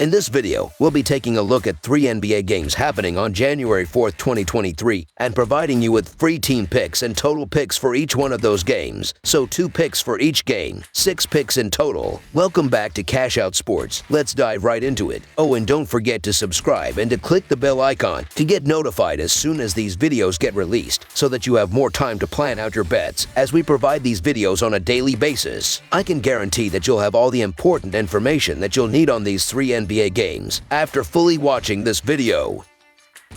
In this video, we'll be taking a look at 3 NBA games happening on January 4th, 2023, and providing you with free team picks and total picks for each one of those games. So 2 picks for each game, 6 picks in total. Welcome back to Cash Out Sports. Let's dive right into it. Oh, and don't forget to subscribe and to click the bell icon to get notified as soon as these videos get released, so that you have more time to plan out your bets as we provide these videos on a daily basis. I can guarantee that you'll have all the important information that you'll need on these 3 NBA games after fully watching this video.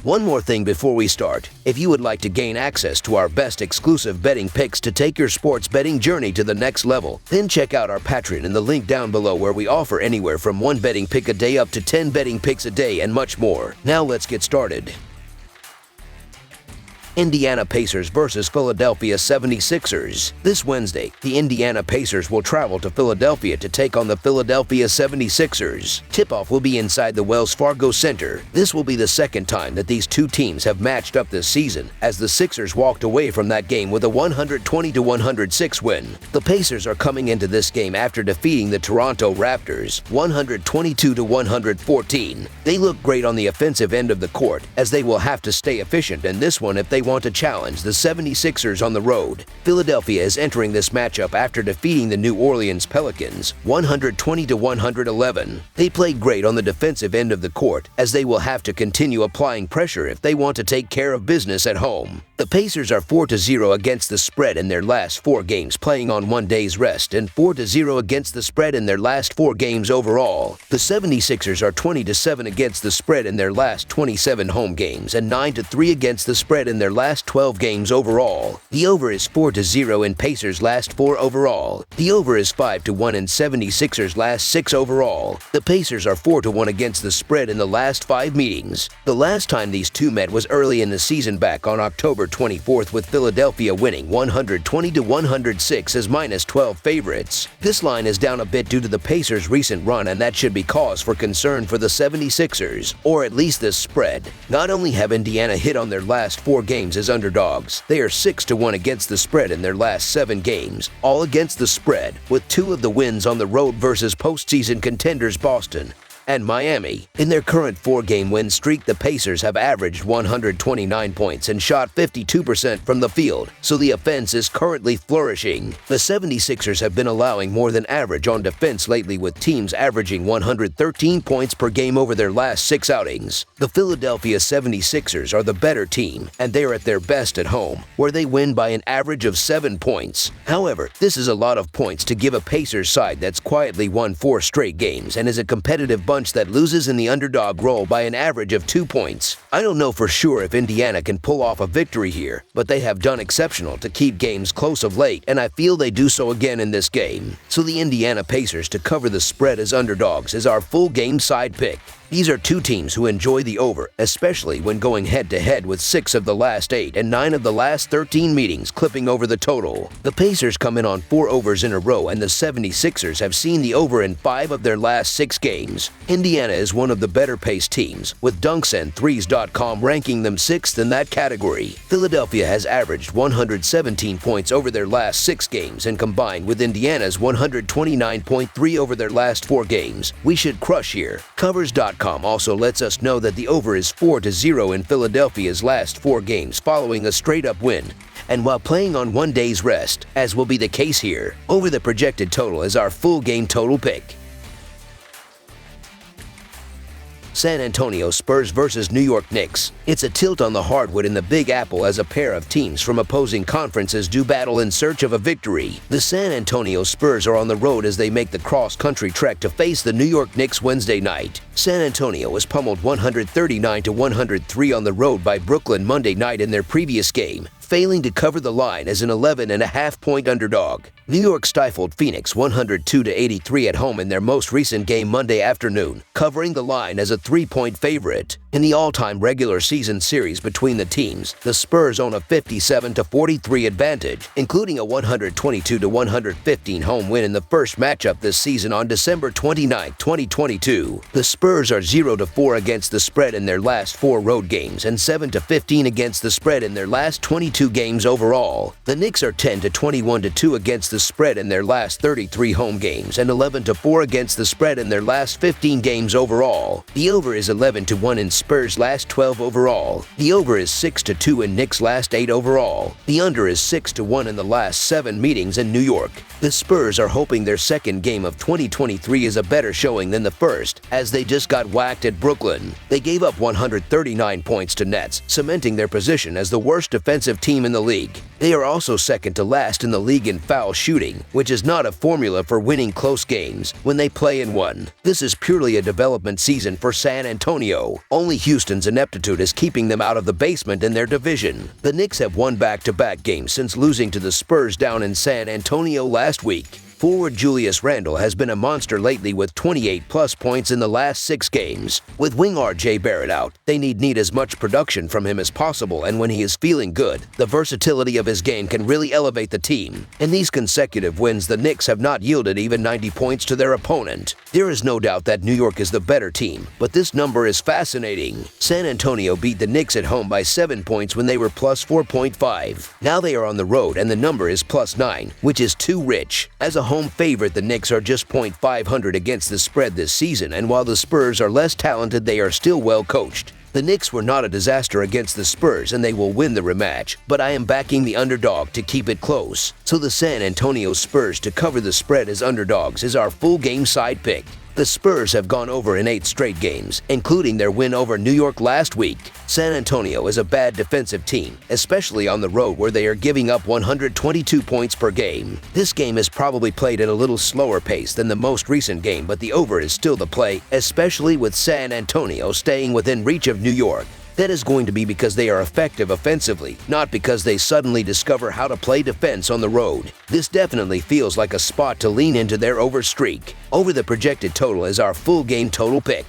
One more thing before we start. If you would like to gain access to our best exclusive betting picks to take your sports betting journey to the next level, then check out our Patreon in the link down below, where we offer anywhere from 1 betting pick a day up to 10 betting picks a day and much more. Now let's get started. Indiana Pacers versus Philadelphia 76ers. This Wednesday, the Indiana Pacers will travel to Philadelphia to take on the Philadelphia 76ers. Tip-off will be inside the Wells Fargo Center. This will be the second time that these two teams have matched up this season, as the Sixers walked away from that game with a 120-106 win. The Pacers are coming into this game after defeating the Toronto Raptors 122-114. They look great on the offensive end of the court, as they will have to stay efficient in this one if they want to challenge the 76ers on the road. Philadelphia is entering this matchup after defeating the New Orleans Pelicans 120-111. They played great on the defensive end of the court, as they will have to continue applying pressure if they want to take care of business at home. The Pacers are 4-0 against the spread in their last 4 games playing on 1 day's rest, and 4-0 against the spread in their last 4 games overall. The 76ers are 20-7 against the spread in their last 27 home games, and 9-3 against the spread in their last 12 games overall. The over is 4-0 in Pacers' last 4 overall. The over is 5-1 in 76ers' last 6 overall. The Pacers are 4-1 against the spread in the last 5 meetings. The last time these two met was early in the season, back on October 24th, with Philadelphia winning 120-106 as -12 favorites. This line is down a bit due to the Pacers' recent run, and that should be cause for concern for the 76ers, or at least this spread. Not only have Indiana hit on their last 4 games as underdogs, they are 6-1 against the spread in their last 7 games, all against the spread, with 2 of the wins on the road versus postseason contenders Boston and Miami. In their current 4-game win streak, the Pacers have averaged 129 points and shot 52% from the field, so the offense is currently flourishing. The 76ers have been allowing more than average on defense lately, with teams averaging 113 points per game over their last 6 outings. The Philadelphia 76ers are the better team, and they are at their best at home, where they win by an average of 7 points. However, this is a lot of points to give a Pacers side that's quietly won 4 straight games and is a competitive bunch that loses in the underdog role by an average of 2 points. I don't know for sure if Indiana can pull off a victory here, but they have done exceptional to keep games close of late, and I feel they do so again in this game. So the Indiana Pacers to cover the spread as underdogs is our full game side pick. These are 2 teams who enjoy the over, especially when going head-to-head, with 6 of the last 8 and 9 of the last 13 meetings clipping over the total. The Pacers come in on 4 overs in a row, and the 76ers have seen the over in 5 of their last 6 games. Indiana is one of the better-paced teams, with dunksandthrees.com ranking them 6th in that category. Philadelphia has averaged 117 points over their last 6 games, and combined with Indiana's 129.3 over their last 4 games, we should crush here. Covers.com also lets us know that the over is 4-0 in Philadelphia's last 4 games following a straight-up win, and while playing on 1 day's rest, as will be the case here. Over the projected total is our full game total pick. San Antonio Spurs versus New York Knicks. It's a tilt on the hardwood in the Big Apple, as a pair of teams from opposing conferences do battle in search of a victory. The San Antonio Spurs are on the road as they make the cross-country trek to face the New York Knicks Wednesday night. San Antonio was pummeled 139-103 on the road by Brooklyn Monday night in their previous game, failing to cover the line as an 11.5-point underdog. New York stifled Phoenix 102-83 at home in their most recent game Monday afternoon, covering the line as a 3-point favorite. In the all-time regular season series between the teams, the Spurs own a 57-43 advantage, including a 122-115 home win in the first matchup this season on December 29, 2022. The Spurs are 0-4 against the spread in their last 4 road games and 7-15 against the spread in their last 22 games overall. The Knicks are 10-21-2 against the spread in their last 33 home games and 11-4 against the spread in their last 15 games overall. The over is 11-1 in Spurs' last 12 overall. The over is 6-2 in Knicks' last 8 overall. The under is 6-1 in the last 7 meetings in New York. The Spurs are hoping their second game of 2023 is a better showing than the first, as they just got whacked at Brooklyn. They gave up 139 points to Nets, cementing their position as the worst defensive team in the league. They are also second to last in the league in foul shooting, which is not a formula for winning close games when they play in one. This is purely a development season for San Antonio. Only Houston's ineptitude is keeping them out of the basement in their division. The Knicks have won back-to-back games since losing to the Spurs down in San Antonio last week. Forward Julius Randle has been a monster lately with 28-plus points in the last 6 games. With wing R.J. Barrett out, they need as much production from him as possible, and when he is feeling good, the versatility of his game can really elevate the team. In these consecutive wins, the Knicks have not yielded even 90 points to their opponent. There is no doubt that New York is the better team, but this number is fascinating. San Antonio beat the Knicks at home by 7 points when they were plus 4.5. Now they are on the road and the number is plus 9, which is too rich. As a home favorite, the Knicks are just .500 against the spread this season, and while the Spurs are less talented, they are still well coached. The Knicks were not a disaster against the Spurs, and they will win the rematch, but I am backing the underdog to keep it close. So the San Antonio Spurs to cover the spread as underdogs is our full game side pick. The Spurs have gone over in 8 straight games, including their win over New York last week. San Antonio is a bad defensive team, especially on the road where they are giving up 122 points per game. This game is probably played at a little slower pace than the most recent game, but the over is still the play, especially with San Antonio staying within reach of New York. That is going to be because they are effective offensively, not because they suddenly discover how to play defense on the road. This definitely feels like a spot to lean into their over streak. Over the projected total is our full game total pick.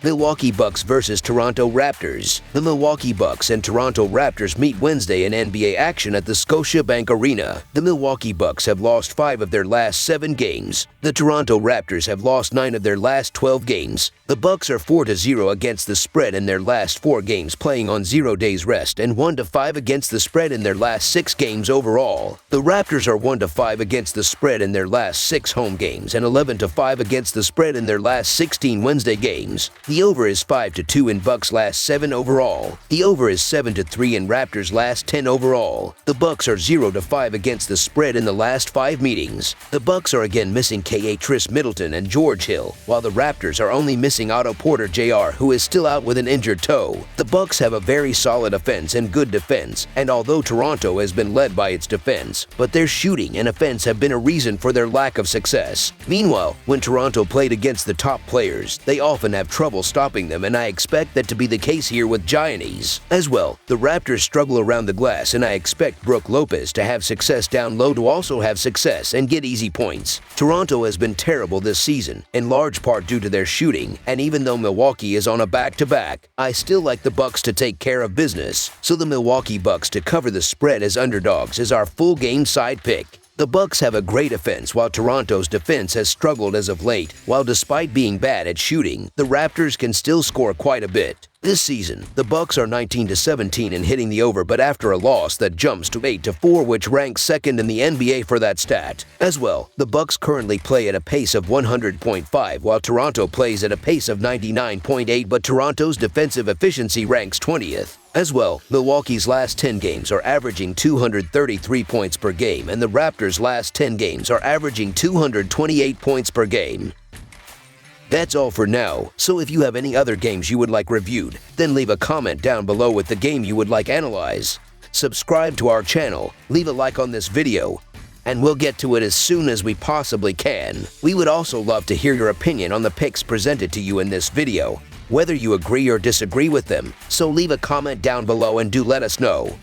Milwaukee Bucks versus Toronto Raptors. The Milwaukee Bucks and Toronto Raptors meet Wednesday in NBA action at the Scotiabank Arena. The Milwaukee Bucks have lost 5 of their last 7 games. The Toronto Raptors have lost 9 of their last 12 games. The Bucks are 4-0 against the spread in their last 4 games, playing on 0 days rest, and 1-5 against the spread in their last 6 games overall. The Raptors are 1-5 against the spread in their last 6 home games and 11-5 against the spread in their last 16 Wednesday games. The over is 5-2 in Bucks' last 7 overall. The over is 7-3 in Raptors' last 10 overall. The Bucks are 0-5 against the spread in the last 5 meetings. The Bucks are again missing K.A. Tris Middleton and George Hill, while the Raptors are only missing Otto Porter Jr., who is still out with an injured toe. The Bucks have a very solid offense and good defense, and although Toronto has been led by its defense, but their shooting and offense have been a reason for their lack of success. Meanwhile, when Toronto played against the top players, they often have trouble stopping them, and I expect that to be the case here with Giannis. As well, the Raptors struggle around the glass, and I expect Brook Lopez to have success down low to also have success and get easy points. Toronto has been terrible this season, in large part due to their shooting, and even though Milwaukee is on a back-to-back, I still like the Bucks to take care of business. So the Milwaukee Bucks to cover the spread as underdogs is our full game side pick. The Bucks have a great offense while Toronto's defense has struggled as of late, while despite being bad at shooting, the Raptors can still score quite a bit. This season, the Bucks are 19-17 in hitting the over, but after a loss that jumps to 8-4, which ranks second in the NBA for that stat. As well, the Bucks currently play at a pace of 100.5, while Toronto plays at a pace of 99.8, but Toronto's defensive efficiency ranks 20th. As well, Milwaukee's last 10 games are averaging 233 points per game, and the Raptors' last 10 games are averaging 228 points per game. That's all for now, so if you have any other games you would like reviewed, then leave a comment down below with the game you would like analyzed. Subscribe to our channel, leave a like on this video, and we'll get to it as soon as we possibly can. We would also love to hear your opinion on the picks presented to you in this video, whether you agree or disagree with them, so leave a comment down below and do let us know.